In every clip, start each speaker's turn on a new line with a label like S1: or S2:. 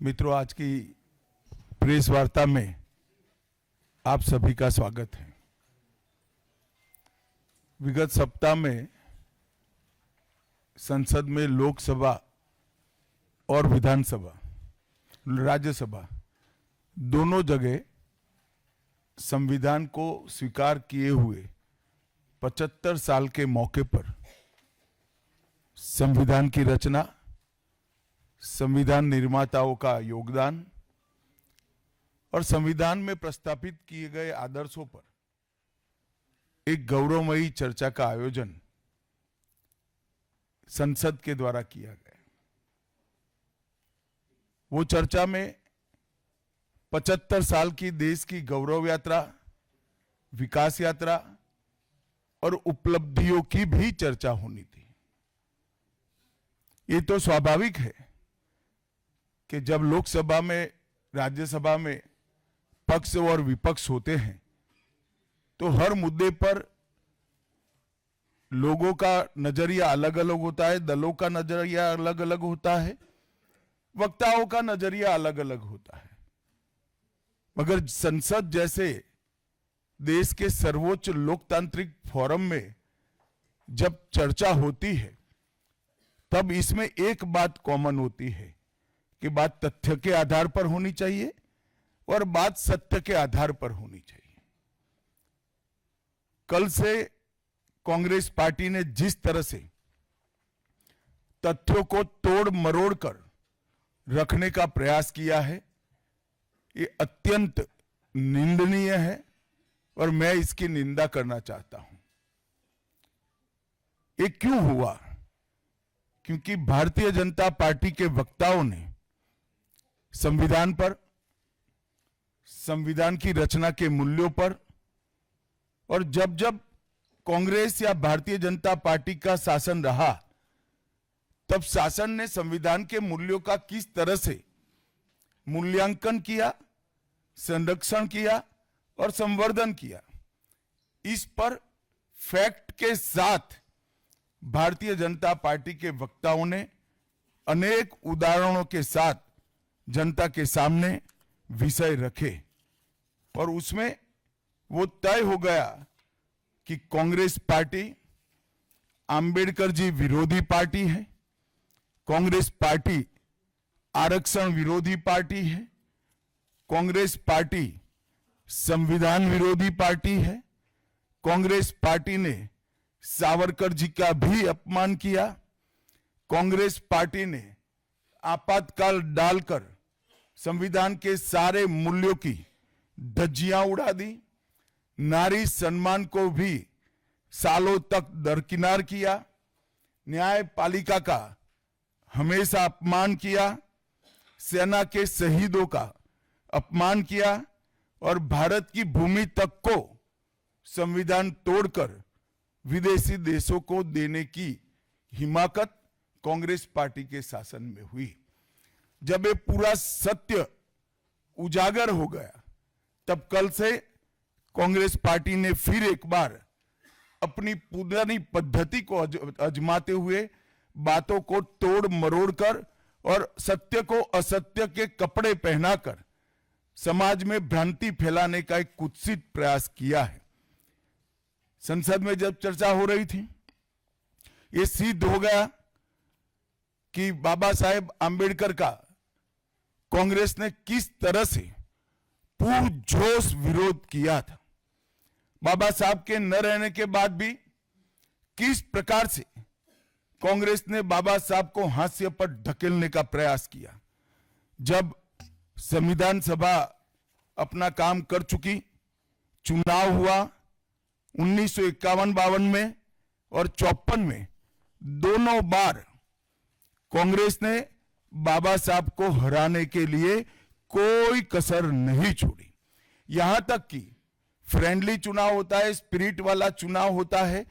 S1: मित्रों, आज की प्रेस वार्ता में आप सभी का स्वागत है। विगत सप्ताह में संसद में लोकसभा और विधानसभा, राज्यसभा दोनों जगह संविधान को स्वीकार किए हुए 75 साल के मौके पर संविधान की रचना, संविधान निर्माताओं का योगदान और संविधान में प्रस्तावित किए गए आदर्शों पर एक गौरवमयी चर्चा का आयोजन संसद के द्वारा किया गया। वो चर्चा में 75 साल की देश की गौरव यात्रा, विकास यात्रा और उपलब्धियों की भी चर्चा होनी थी। ये तो स्वाभाविक है कि जब लोकसभा में, राज्यसभा में पक्ष और विपक्ष होते हैं तो हर मुद्दे पर लोगों का नजरिया अलग अलग होता है, दलों का नजरिया अलग अलग होता है, वक्ताओं का नजरिया अलग अलग होता है। मगर संसद जैसे देश के सर्वोच्च लोकतांत्रिक फोरम में जब चर्चा होती है तब इसमें एक बात कॉमन होती है कि बात तथ्य के आधार पर होनी चाहिए और बात सत्य के आधार पर होनी चाहिए। कल से कांग्रेस पार्टी ने जिस तरह से तथ्यों को तोड़ मरोड़ कर रखने का प्रयास किया है, ये अत्यंत निंदनीय है और मैं इसकी निंदा करना चाहता हूं। ये क्यों हुआ? क्योंकि भारतीय जनता पार्टी के वक्ताओं ने संविधान पर, संविधान की रचना के मूल्यों पर और जब जब कांग्रेस या भारतीय जनता पार्टी का शासन रहा तब शासन ने संविधान के मूल्यों का किस तरह से मूल्यांकन किया, संरक्षण किया और संवर्धन किया, इस पर फैक्ट के साथ भारतीय जनता पार्टी के वक्ताओं ने अनेक उदाहरणों के साथ जनता के सामने विषय रखे और उसमें वो तय हो गया कि कांग्रेस पार्टी आंबेडकर जी विरोधी पार्टी है, कांग्रेस पार्टी आरक्षण विरोधी पार्टी है, कांग्रेस पार्टी संविधान विरोधी पार्टी है, कांग्रेस पार्टी ने सावरकर जी का भी अपमान किया, कांग्रेस पार्टी ने आपातकाल डालकर संविधान के सारे मूल्यों की धज्जियां उड़ा दी, नारी सम्मान को भी सालों तक दरकिनार किया, न्यायपालिका का हमेशा अपमान किया, सेना के शहीदों का अपमान किया और भारत की भूमि तक को संविधान तोड़कर विदेशी देशों को देने की हिमाकत कांग्रेस पार्टी के शासन में हुई। जब ये पूरा सत्य उजागर हो गया तब कल से कांग्रेस पार्टी ने फिर एक बार अपनी पुरानी पद्धति को आजमाते हुए बातों को तोड़ मरोड़ कर और सत्य को असत्य के कपड़े पहनाकर समाज में भ्रांति फैलाने का एक कुत्सित प्रयास किया है। संसद में जब चर्चा हो रही थी, ये सिद्ध हो गया कि बाबा साहेब आंबेडकर का कांग्रेस ने किस तरह से पुरजोश विरोध किया था। बाबा साहब के न रहने के बाद भी किस प्रकार से कांग्रेस ने बाबा साहब को हाशिए पर ढकेलने का प्रयास किया। जब संविधान सभा अपना काम कर चुकी, चुनाव हुआ 1951-52 में और 54 में, दोनों बार कांग्रेस ने बाबा साहब को हराने के लिए कोई कसर नहीं छोड़ी। यहां तक कि फ्रेंडली चुनाव होता है, स्पिरिट वाला चुनाव होता है,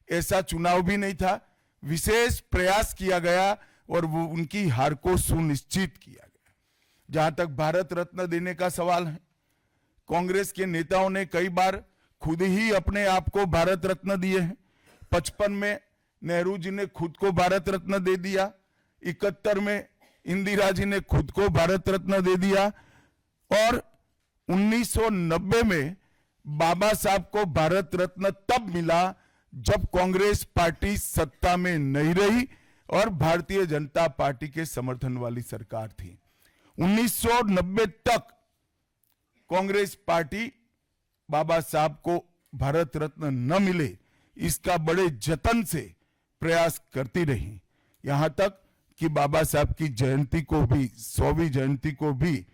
S1: ऐसा चुनाव भी नहीं था। विशेष प्रयास किया गया और वो उनकी हार को सुनिश्चित किया गया। जहां तक भारत रत्न देने का सवाल है, कांग्रेस के नेताओं ने कई बार खुद ही अपने आप को भारत रत्न दिए हैं। 55 में नेहरू जी ने खुद को भारत रत्न दे दिया, 71 में इंदिरा जी ने खुद को भारत रत्न दे दिया और 1990 में बाबा साहब को भारत रत्न तब मिला जब कांग्रेस पार्टी सत्ता में नहीं रही और भारतीय जनता पार्टी के समर्थन वाली सरकार थी। 1990 तक कांग्रेस पार्टी बाबा साहब को भारत रत्न न मिले इसका बड़े जतन से प्रयास करती रही, यहां तक कि बाबा साहब की जयंती को भी 100वीं जयंती को भी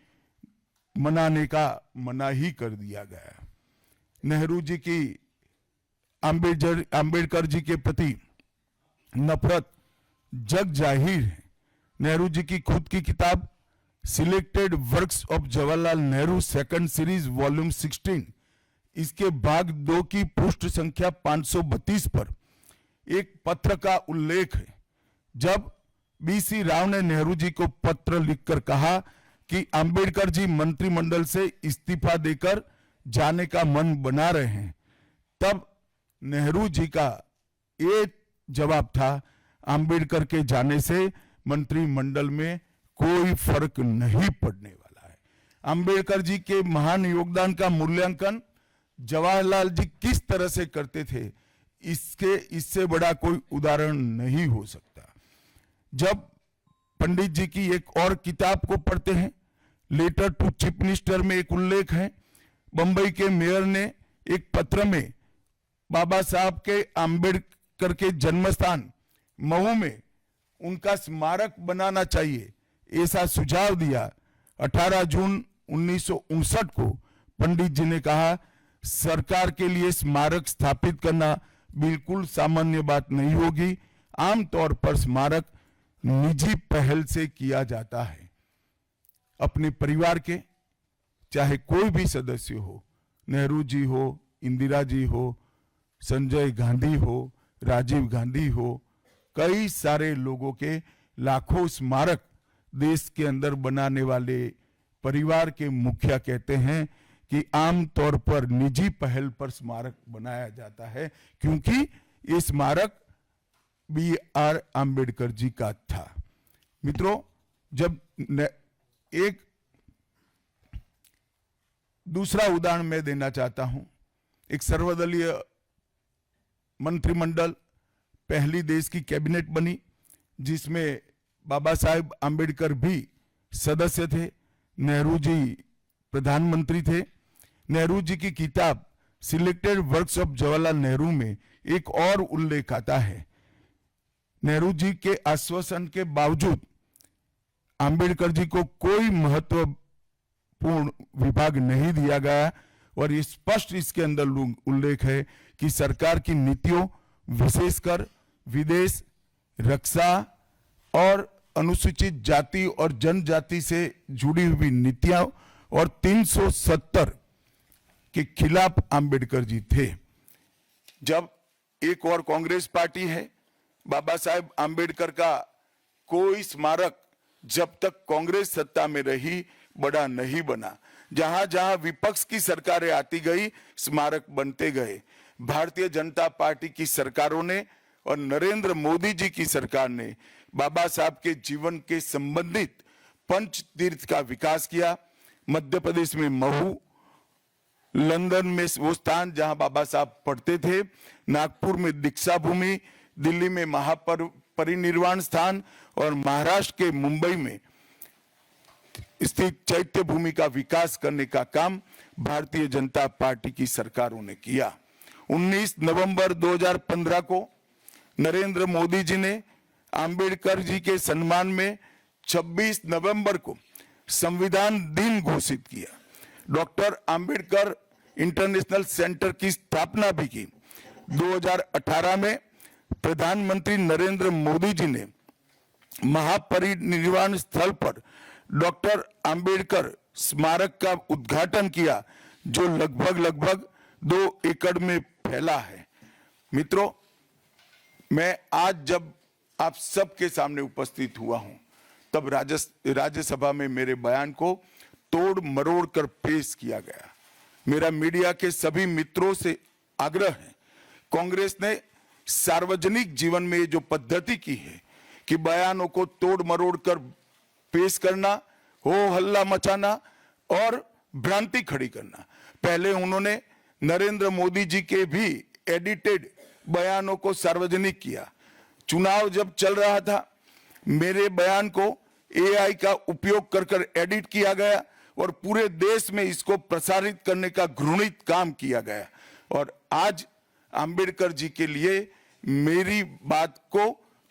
S1: मनाने का मना ही कर दिया गया। नेहरू जी की अंबेडकर जी के प्रति नफरत जग जाहिर है। नेहरू जी की खुद की किताब selected works of Jawaharlal Nehru second series volume 16 इसके भाग 2 की पृष्ठ संख्या 532 पर एक पत्र का उल्लेख है, जब बीसी राव ने नेहरू जी को पत्र लिखकर कहा कि अंबेडकर जी मंत्रिमंडल से इस्तीफा देकर जाने का मन बना रहे हैं, तब नेहरू जी का ये जवाब था, अंबेडकर के जाने से मंत्रिमंडल में कोई फर्क नहीं पड़ने वाला है। अंबेडकर जी के महान योगदान का मूल्यांकन जवाहरलाल जी किस तरह से करते थे, इससे बड़ा कोई उदाहरण नहीं हो सकता। जब पंडित जी की एक और किताब को पढ़ते हैं, लेटर टू चीफ मिनिस्टर में एक उल्लेख है, बंबई के मेयर ने एक पत्र में बाबा साहब के अंबेडकर के जन्मस्थान मऊ में उनका स्मारक बनाना चाहिए ऐसा सुझाव दिया। 18 जून 1959 को पंडित जी ने कहा, सरकार के लिए स्मारक स्थापित करना बिल्कुल सामान्य बात नहीं होगी, आमतौर पर स्मारक निजी पहल से किया जाता है। अपने परिवार के चाहे कोई भी सदस्य हो, नेहरू जी हो, इंदिरा जी हो, संजय गांधी हो, राजीव गांधी हो, कई सारे लोगों के लाखों स्मारक देश के अंदर बनाने वाले परिवार के मुखिया कहते हैं कि आमतौर पर निजी पहल पर स्मारक बनाया जाता है, क्योंकि ये स्मारक B.R. आम्बेडकर जी का था। मित्रों, जब एक दूसरा उदाहरण मैं देना चाहता हूं, एक सर्वदलीय मंत्रिमंडल पहली देश की कैबिनेट बनी जिसमें बाबा साहेब आम्बेडकर भी सदस्य थे, नेहरू जी प्रधानमंत्री थे। नेहरू जी की किताब selected works of Jawaharlal Nehru में एक और उल्लेख आता है, नेहरू जी के आश्वासन के बावजूद आम्बेडकर जी को कोई महत्वपूर्ण विभाग नहीं दिया गया और ये स्पष्ट इसके अंदर उल्लेख है कि सरकार की नीतियों, विशेषकर विदेश, रक्षा और अनुसूचित जाति और जनजाति से जुड़ी हुई नीतियां और 370 के खिलाफ आम्बेडकर जी थे। जब एक और कांग्रेस पार्टी है, बाबा साहेब आम्बेडकर का कोई स्मारक जब तक कांग्रेस सत्ता में रही बड़ा नहीं बना। जहां जहां विपक्ष की सरकारें आती गई, स्मारक बनते गए। भारतीय जनता पार्टी की सरकारों ने और नरेंद्र मोदी जी की सरकार ने बाबा साहब के जीवन के संबंधित पंच तीर्थ का विकास किया। मध्य प्रदेश में महू, लंदन में वो स्थान जहां बाबा साहब पढ़ते थे, नागपुर में दीक्षा भूमि, दिल्ली में महापरिनिर्वाण स्थान और महाराष्ट्र के मुंबई में स्थित चैत्य भूमि का विकास करने का काम भारतीय जनता पार्टी की सरकारों ने किया। 19 नवंबर 2015 को नरेंद्र मोदी जी ने अंबेडकर जी के सम्मान में 26 नवंबर को संविधान दिन घोषित किया। डॉक्टर अंबेडकर इंटरनेशनल सेंटर की स्थापना भी की। 2018 में प्रधानमंत्री नरेंद्र मोदी जी ने महापरिनिर्वाण स्थल पर डॉक्टर अंबेडकर स्मारक का उद्घाटन किया, जो लगभग 2 एकड़ में फैला है। मित्रों, मैं आज जब आप सबके सामने उपस्थित हुआ हूं, तब राज्यसभा में मेरे बयान को तोड़ मरोड़ कर पेश किया गया। मेरा मीडिया के सभी मित्रों से आग्रह है, कांग्रेस ने सार्वजनिक जीवन में जो पद्धति की है कि बयानों को तोड़ मरोड़ कर पेश करना, हो हल्ला मचाना और भ्रांति खड़ी करना। पहले उन्होंने नरेंद्र मोदी जी के भी एडिटेड बयानों को सार्वजनिक किया। चुनाव जब चल रहा था, मेरे बयान को एआई का उपयोग कर एडिट किया गया और पूरे देश में इसको प्रसारित करने का घृणित काम किया गया। और आज अंबेडकर जी के लिए मेरी बात को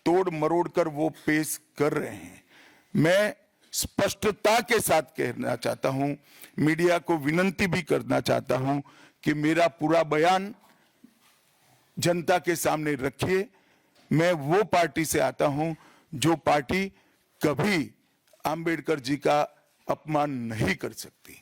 S1: तोड़ मरोड़ कर वो पेश कर रहे हैं। मैं स्पष्टता के साथ कहना चाहता हूं, मीडिया को विनंती भी करना चाहता हूं कि मेरा पूरा बयान जनता के सामने रखिए। मैं वो पार्टी से आता हूं जो पार्टी कभी अंबेडकर जी का अपमान नहीं कर सकती।